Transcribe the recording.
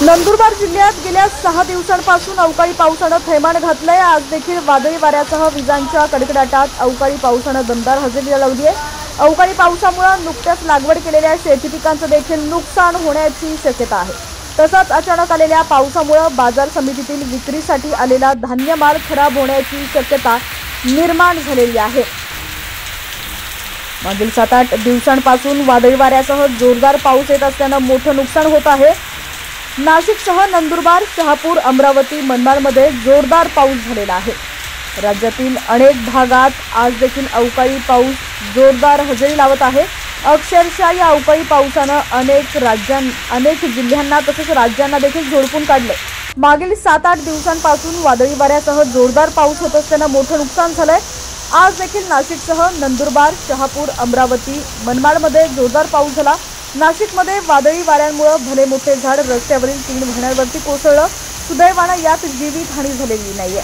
नंदुरबार जिल्ह्यात गेल्या 6 दिवसांपासून अवकाळी पावसाने थैमान घातलंय। आज देखील वादळी वाऱ्यासह विजांच्या कडकडाटात अवकाळी पावसाने दमदार हजेरी लावली आहे। अवकाळी पावसामुळे नुकत्याच लागवड केलेल्या शेती पिकांचं देखील नुकसान होण्याची शक्यता आहे। तसंच अचानक आलेल्या पावसामुळे बाजार समितीतील विक्रीसाठी आलेला धान्य माल खराब होण्याची शक्यता निर्माण झालेली आहे। मागील 7-8 दिवसांपासून वादळी वाऱ्यासह जोरदार पाऊस येत असल्याने मोठं नुकसान होत आहे। नाशिकसह नंदुरबार, शहापूर, अमरावती, मनमाडमध्ये जोरदार पाऊस झालेला आहे। राज्यातील अनेक भागात आज देखील अवकाळी पाऊस जोरदार हजेरी लावत आहे। अक्षरशः या अवकाळी पावसाने अनेक जिल्ह्यांना तसेच राज्यांना देखील झोडपून काढले। मागील 7-8 दिवसांपासून वादळी वाऱ्यासह जोरदार पाऊस होत असल्याने मोठं नुकसान झालंय। आज देखील नाशिकसह नंदुरबार, शहापूर, अमरावती, मनमाडमध्ये जोरदार पाऊस झाला। नाशिकमध्ये वादळी वाऱ्यांमुळे भले मोठे झाड रस्त्यावरील 3 वाहनांवरती कोसळलं। सुदैवाने यात जीवितहानी झालेली नाहीये।